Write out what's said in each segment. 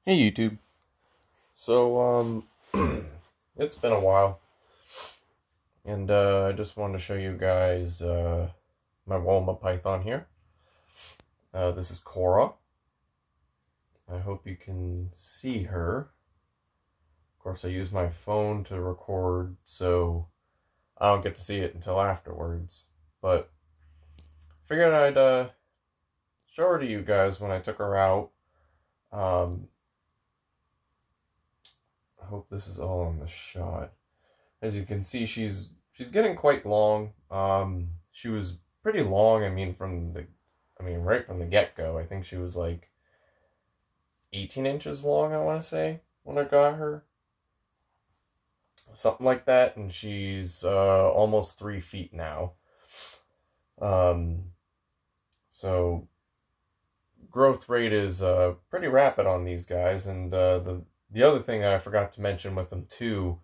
Hey YouTube. So it's been a while, and I just wanted to show you guys my Woma python here. This is Cora. I hope you can see her. Of course, I use my phone to record, so I don't get to see it until afterwards. But figured I'd show her to you guys when I took her out. I hope this is all on the shot. As you can see, she's getting quite long. She was pretty long. I mean, right from the get-go. I think she was like 18 inches long, I want to say, when I got her. Something like that, and she's almost 3 feet now. So growth rate is pretty rapid on these guys, and the other thing I forgot to mention with them too,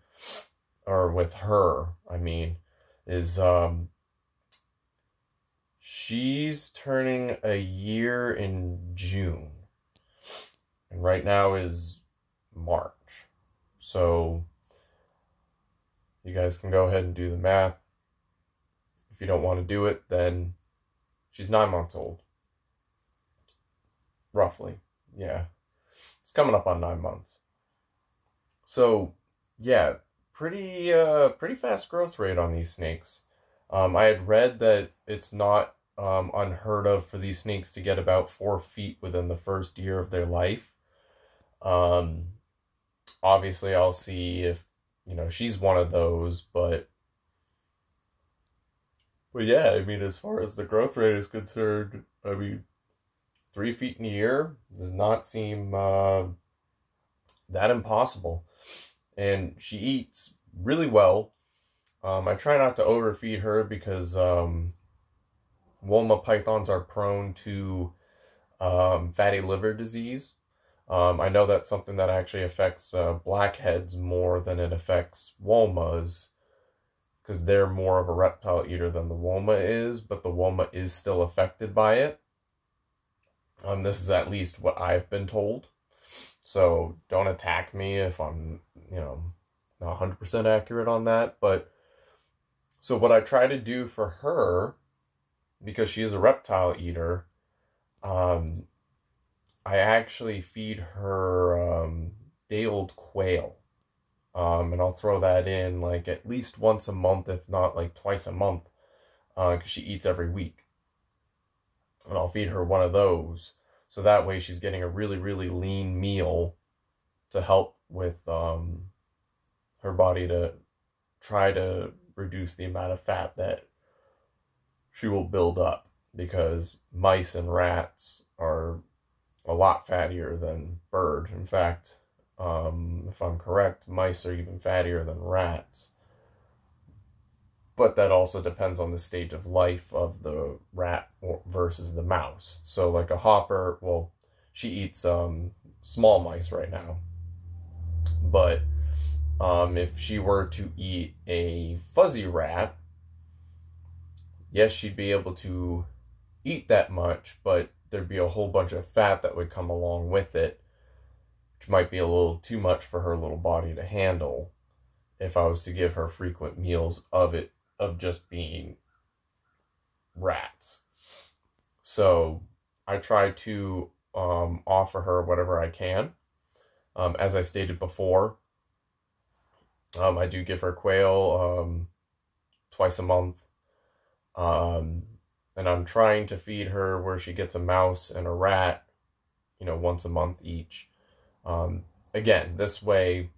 or with her, I mean, is she's turning a year in June, and right now is March. So you guys can go ahead and do the math. If you don't want to do it, then she's 9 months old. Roughly. Yeah. It's coming up on 9 months. So, yeah, pretty fast growth rate on these snakes. I had read that it's not unheard of for these snakes to get about 4 feet within the first year of their life. Obviously, I'll see if, she's one of those, but yeah, I mean, as far as the growth rate is concerned, I mean, 3 feet in a year does not seem that impossible. And she eats really well. I try not to overfeed her because Woma pythons are prone to fatty liver disease. I know that's something that actually affects blackheads more than it affects Womas, because they're more of a reptile eater than the Woma is, but the Woma is still affected by it. This is at least what I've been told. So don't attack me if I'm, not 100% accurate on that. But so what I try to do for her, because she is a reptile eater, I actually feed her day-old quail. And I'll throw that in like at least once a month, if not like twice a month, because she eats every week. And I'll feed her one of those. So that way she's getting a really, really lean meal to help with her body to try to reduce the amount of fat that she will build up. Because mice and rats are a lot fattier than bird. In fact, if I'm correct, mice are even fattier than rats. But that also depends on the stage of life of the rat versus the mouse. So like a hopper, well, she eats small mice right now. But if she were to eat a fuzzy rat, yes, she'd be able to eat that much, but there'd be a whole bunch of fat that would come along with it, which might be a little too much for her little body to handle if I was to give her frequent meals of just being rats. So I try to offer her whatever I can. As I stated before, I do give her quail twice a month. And I'm trying to feed her where she gets a mouse and a rat, once a month each. Again, this way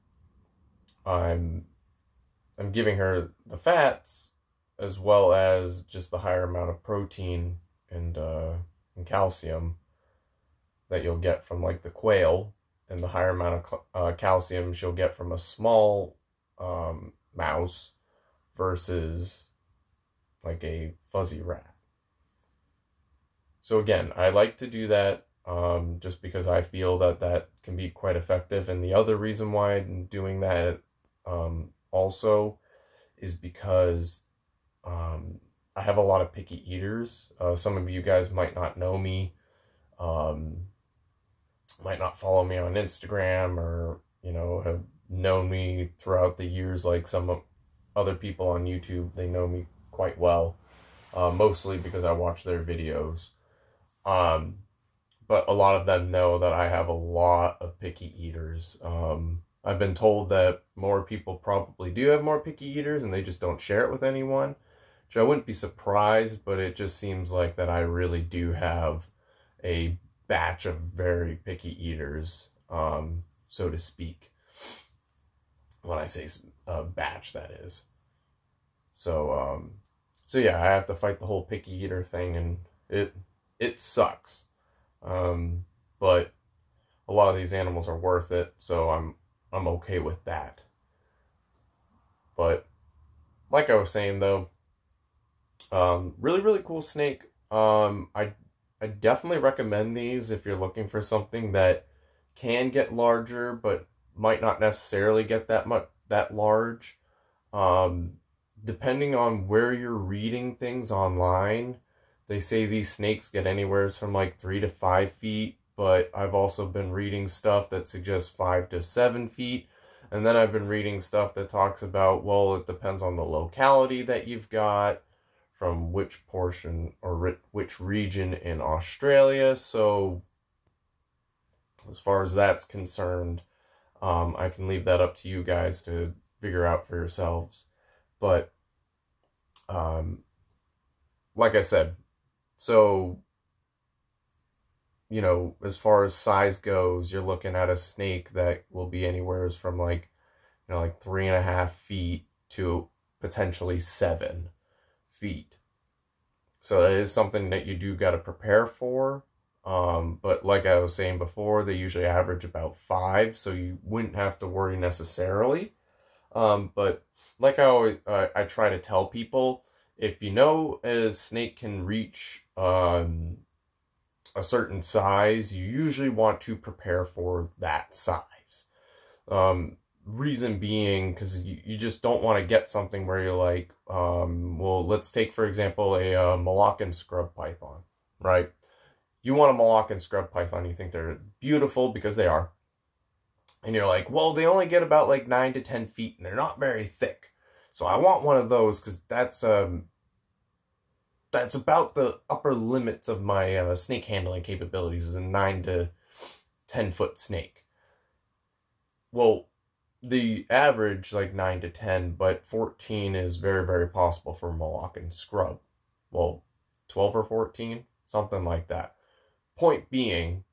I'm giving her the fats as well as just the higher amount of protein and calcium that you'll get from like the quail, and the higher amount of calcium she'll get from a small mouse versus like a fuzzy rat. So again, I like to do that just because I feel that that can be quite effective. And the other reason why I'm doing that also is because I have a lot of picky eaters. Some of you guys might not know me, might not follow me on Instagram, or, you know, have known me throughout the years like some other people on YouTube. They know me quite well, mostly because I watch their videos. But a lot of them know that I have a lot of picky eaters. I've been told that more people probably do have more picky eaters and they just don't share it with anyone, which I wouldn't be surprised, but it just seems like that I really do have a batch of very picky eaters, so to speak. When I say batch, that is. So yeah, I have to fight the whole picky eater thing, and it sucks. But a lot of these animals are worth it, so I'm okay with that. But like I was saying though, really, really cool snake. I definitely recommend these if you're looking for something that can get larger, but might not necessarily get that large. Depending on where you're reading things online, they say these snakes get anywhere from like 3 to 5 feet, but I've also been reading stuff that suggests 5 to 7 feet. And then I've been reading stuff that talks about, well, it depends on the locality that you've got, from which portion or which region in Australia. So as far as that's concerned, I can leave that up to you guys to figure out for yourselves. But like I said, so, you know, as far as size goes, you're looking at a snake that will be anywhere from like, you know, like 3.5 feet to potentially 7 feet. So it is something that you do got to prepare for. But like I was saying before, they usually average about 5, so you wouldn't have to worry necessarily. But like I try to tell people, if you know a snake can reach a certain size, you usually want to prepare for that size. Reason being, because you just don't want to get something where you're like, well, let's take, for example, a Moroccan scrub python, right? You want a Moroccan scrub python, you think they're beautiful, because they are. And you're like, well, they only get about like 9 to 10 feet, and they're not very thick. So I want one of those, because that's about the upper limits of my snake handling capabilities, is a 9 to 10 foot snake. Well, the average, like 9 to 10, but 14 is very, very possible for Moroccan scrub. Well, 12 or 14, something like that. Point being,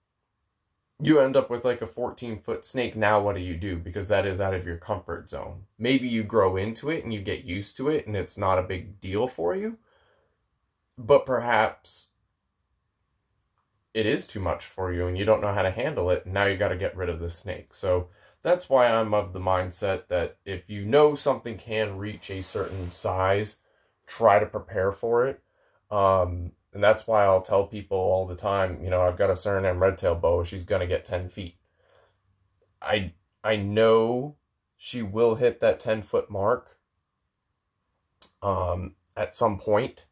you end up with like a 14-foot snake. Now what do? Because that is out of your comfort zone. Maybe you grow into it and you get used to it and it's not a big deal for you. But perhaps it is too much for you and you don't know how to handle it, and now you got to get rid of the snake. So that's why I'm of the mindset that if you know something can reach a certain size, try to prepare for it. And that's why I'll tell people all the time, you know, I've got a Suriname red-tail boa, she's going to get 10 feet. I know she will hit that 10-foot mark at some point.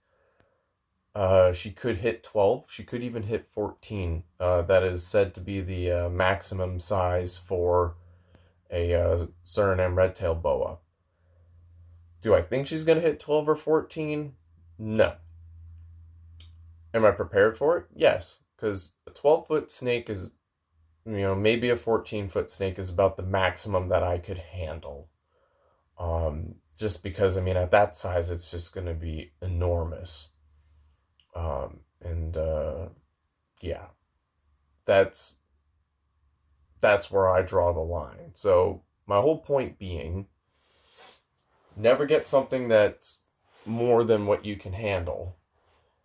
She could hit 12. She could even hit 14. That is said to be the maximum size for a Suriname red-tail boa. Do I think she's going to hit 12 or 14? No. Am I prepared for it? Yes, because a 12-foot snake is, you know, maybe a 14-foot snake is about the maximum that I could handle. Just because, I mean, at that size, it's just going to be enormous. Yeah, that's where I draw the line. So my whole point being, never get something that's more than what you can handle,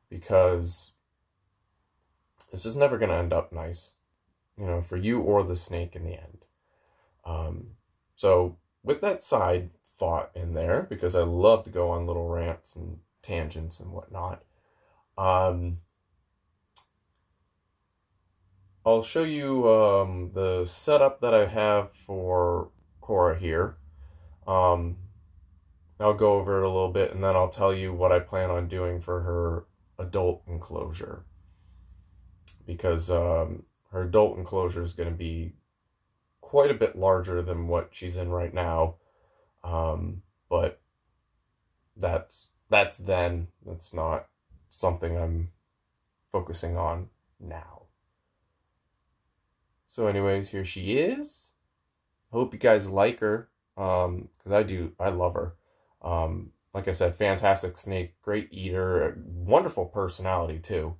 because it's just never going to end up nice, you know, for you or the snake in the end. So with that side thought in there, because I love to go on little rants and tangents and whatnot, I'll show you the setup that I have for Cora here. I'll go over it a little bit, and then I'll tell you what I plan on doing for her adult enclosure. Because her adult enclosure is going to be quite a bit larger than what she's in right now. But that's then. That's not something I'm focusing on now. So anyways, here she is. Hope you guys like her, because I do. I love her. Like I said, fantastic snake, great eater, wonderful personality too.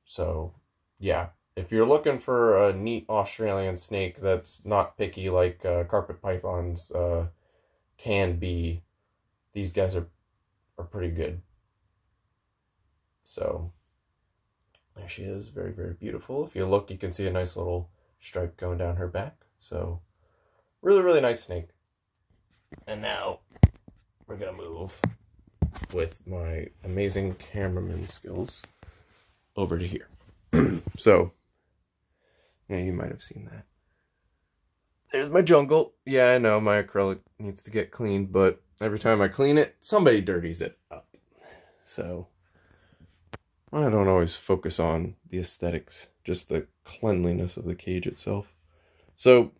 So yeah, if you're looking for a neat Australian snake that's not picky like carpet pythons can be, these guys are pretty good. So there she is, very, very beautiful. If you look, you can see a nice little stripe going down her back. So really, really nice snake. And now we're gonna move with my amazing cameraman skills over to here. So yeah, you might have seen that. There's my jungle. Yeah, I know my acrylic needs to get cleaned, but every time I clean it, somebody dirties it up. So I don't always focus on the aesthetics, just the cleanliness of the cage itself. So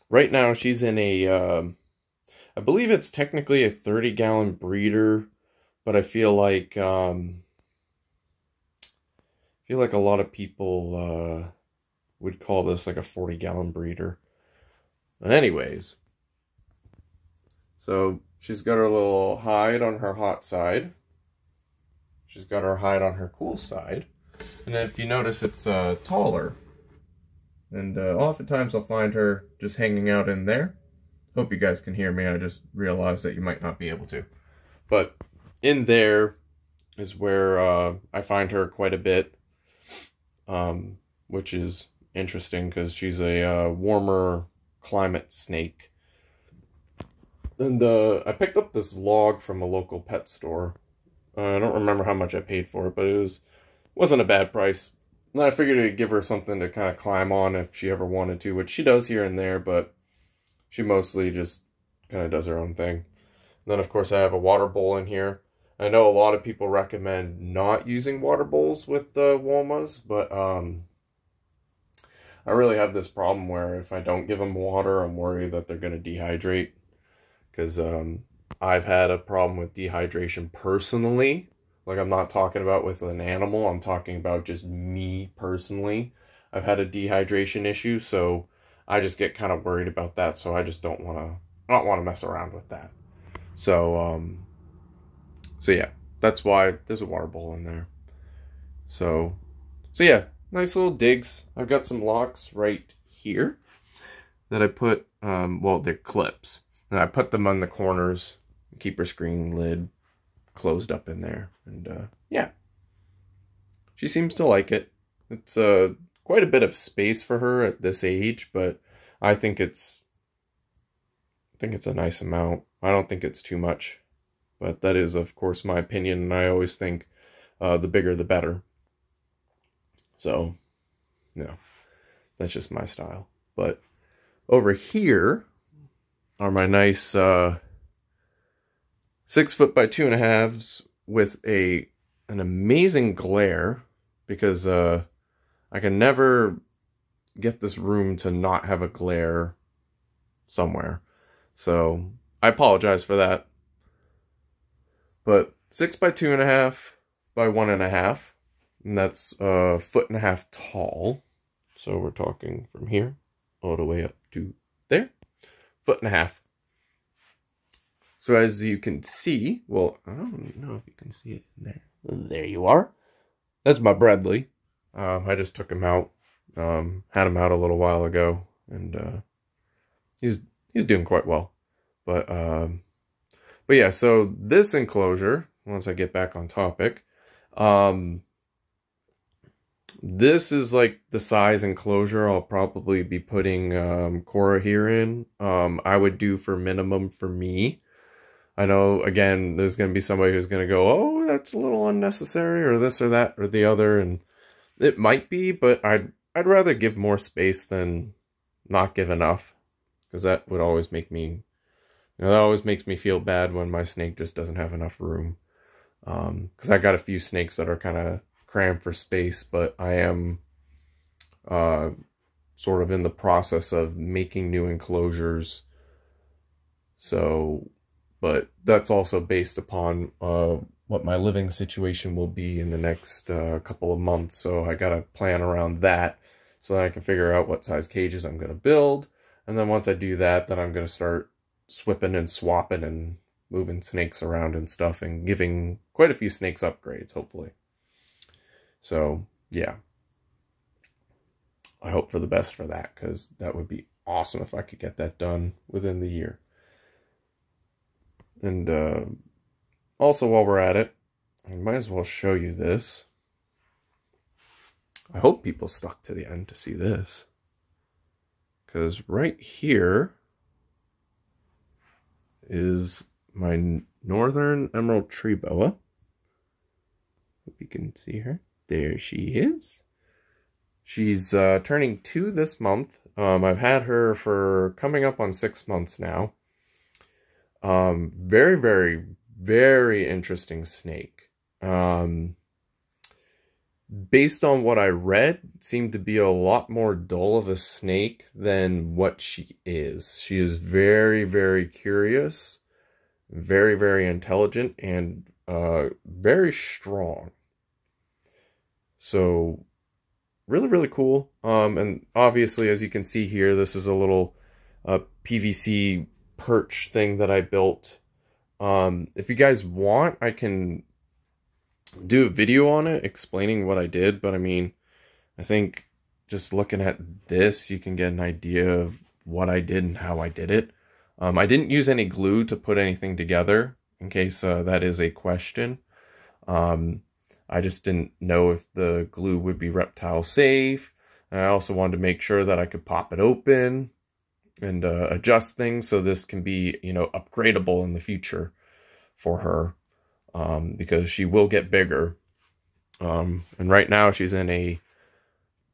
right now she's in a, I believe it's technically a 30-gallon breeder, but I feel like a lot of people would call this like a 40-gallon breeder. But anyways, so she's got her little hide on her hot side. She's got her hide on her cool side. And if you notice, it's taller. And oftentimes I'll find her just hanging out in there. Hope you guys can hear me. I just realized that you might not be able to. But in there is where I find her quite a bit. Which is interesting because she's a warmer climate snake. And I picked up this log from a local pet store. I don't remember how much I paid for it, but it wasn't a bad price. And I figured I'd give her something to kind of climb on if she ever wanted to, which she does here and there, but she mostly just kind of does her own thing. And then, of course, I have a water bowl in here. I know a lot of people recommend not using water bowls with the Womas, but I really have this problem where if I don't give them water, I'm worried that they're going to dehydrate. Because I've had a problem with dehydration personally. Like, I'm not talking about with an animal, I'm talking about just me personally. I've had a dehydration issue, so I just get kind of worried about that, so I just don't want to mess around with that. So yeah, that's why there's a water bowl in there. So yeah, nice little digs. I've got some locks right here that I put, well, they're clips. And I put them on the corners, keep her screen lid closed up in there. And yeah, she seems to like it. It's quite a bit of space for her at this age, but I think it's a nice amount. I don't think it's too much, but that is, of course, my opinion, and I always think the bigger the better. So, no, that's just my style. But over here are my nice 6 foot by 2.5s with an amazing glare, because I can never get this room to not have a glare somewhere. So I apologize for that. But 6 by 2.5 by 1.5, and that's 1.5 foot tall. So we're talking from here all the way up to there. 1.5 foot. So as you can see, well, I don't know if you can see it in there. There you are. That's my Bradley. I just took him out. Had him out a little while ago, and he's doing quite well. But yeah, so this enclosure, once I get back on topic, this is like the size enclosure I'll probably be putting Cora here in. I would do for minimum for me. I know, again, there's going to be somebody who's going to go, oh, that's a little unnecessary, or this or that or the other, and it might be, but I'd rather give more space than not give enough, because that would always make me, that always makes me feel bad when my snake just doesn't have enough room. Because I got a few snakes that are kind of crammed for space, but I am sort of in the process of making new enclosures. So, but that's also based upon what my living situation will be in the next couple of months. So I got to plan around that so that I can figure out what size cages I'm going to build. And then once I do that, then I'm going to start swipping and swapping and moving snakes around and stuff and giving quite a few snakes upgrades, hopefully. So, yeah. I hope for the best for that, because that would be awesome if I could get that done within the year. And also, while we're at it, I might as well show you this. I hope people stuck to the end to see this, because right here is my northern emerald tree boa. Hope you can see her. There she is. She's turning 2 this month. I've had her for coming up on 6 months now. Very, very, very interesting snake. Based on what I read, seemed to be a lot more dull of a snake than what she is. She is very, very curious, very, very intelligent, and very strong. So, really, really cool. And obviously, as you can see here, this is a little PVC perch thing that I built. If you guys want, I can do a video on it explaining what I did, but I mean, I think just looking at this, you can get an idea of what I did and how I did it. I didn't use any glue to put anything together, in case that is a question. I just didn't know if the glue would be reptile safe. And I also wanted to make sure that I could pop it open and adjust things so this can be, you know, upgradable in the future for her, because she will get bigger. And right now she's in a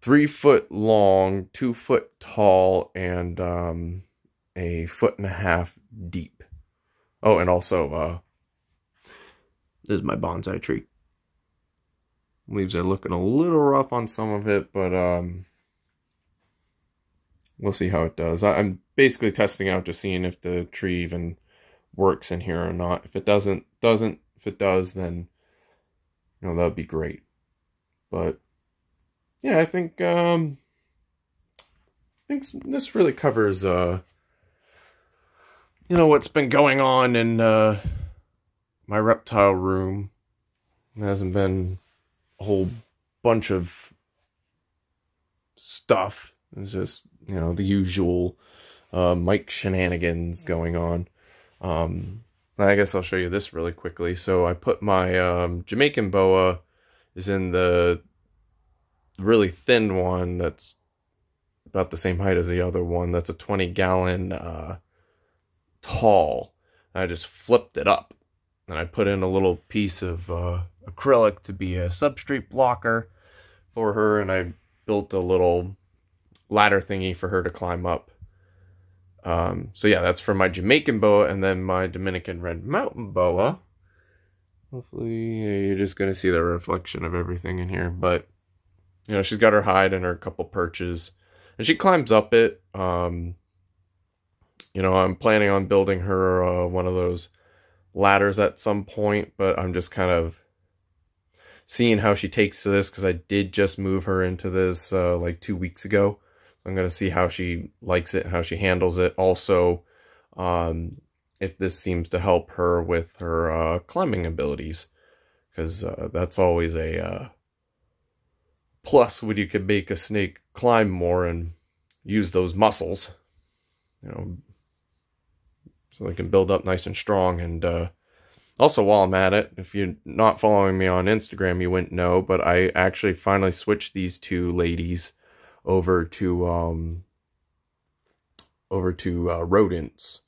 3 foot long, 2 foot tall, and a 1.5 feet deep. Oh, and also this is my bonsai tree. Leaves are looking a little rough on some of it, but we'll see how it does. I'm basically testing out, just seeing if the tree even works in here or not. If it doesn't. If it does, then, you know, that would be great. But yeah, I think this really covers you know, what's been going on in my reptile room. It hasn't been a whole bunch of stuff. It's just, you know, the usual Mike shenanigans going on. I guess I'll show you this really quickly. So I put my Jamaican boa is in the really thin one that's about the same height as the other one. That's a 20-gallon tall. I just flipped it up, and I put in a little piece of acrylic to be a substrate blocker for her, and I built a little ladder thingy for her to climb up. So yeah, that's for my Jamaican boa, and then my Dominican red mountain boa. Hopefully you're just going to see the reflection of everything in here, but you know, she's got her hide and her couple perches, and she climbs up it. You know, I'm planning on building her one of those ladders at some point, but I'm just kind of seeing how she takes to this, because I did just move her into this like 2 weeks ago. I'm going to see how she likes it, how she handles it. Also, if this seems to help her with her climbing abilities, because that's always a plus when you can make a snake climb more and use those muscles, you know, so they can build up nice and strong. And also, while I'm at it, if you're not following me on Instagram, you wouldn't know, but I actually finally switched these two ladies over to rodents.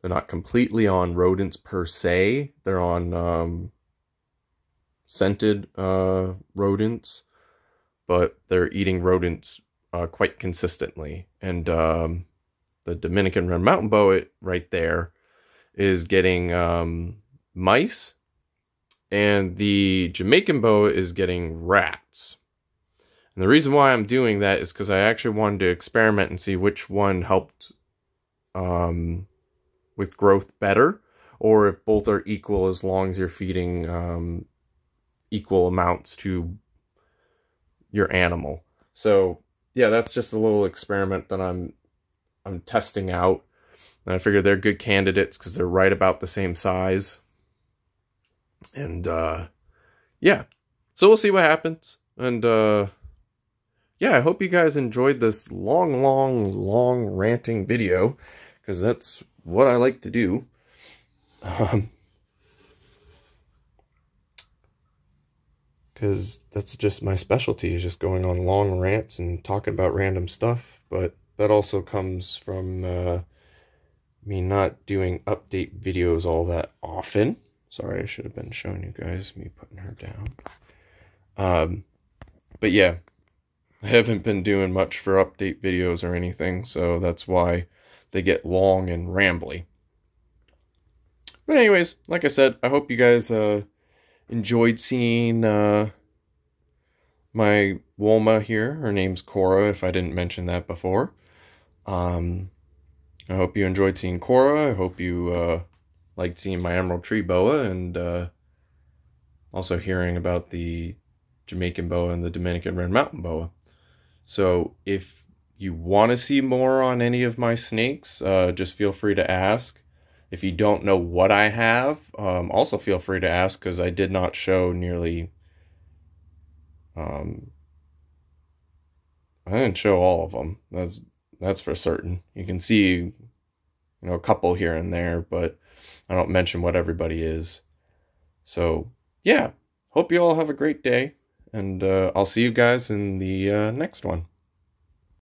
They're not completely on rodents per se. They're on scented rodents, but they're eating rodents quite consistently. And the Dominican red mountain boa right there is getting mice, and the Jamaican boa is getting rats. And the reason why I'm doing that is because I actually wanted to experiment and see which one helped with growth better, or if both are equal as long as you're feeding equal amounts to your animal. So yeah, that's just a little experiment that I'm testing out. And I figured they're good candidates because they're right about the same size. And yeah, so we'll see what happens. And yeah, I hope you guys enjoyed this long ranting video, because that's what I like to do. Because that's just my specialty, is just going on long rants and talking about random stuff. But that also comes from me not doing update videos all that often. Sorry, I should have been showing you guys me putting her down. But yeah, I haven't been doing much for update videos or anything, so that's why they get long and rambly. But anyways, like I said, I hope you guys enjoyed seeing my Woma here. Her name's Cora, if I didn't mention that before. I hope you enjoyed seeing Cora. I hope you liked seeing my emerald tree boa, and also hearing about the Jamaican boa and the Dominican red mountain boa. So if you want to see more on any of my snakes, just feel free to ask. If you don't know what I have, also feel free to ask, because I did not show nearly... I didn't show all of them. That's for certain. You can see, a couple here and there, but I don't mention what everybody is. So, yeah. Hope you all have a great day, and I'll see you guys in the next one.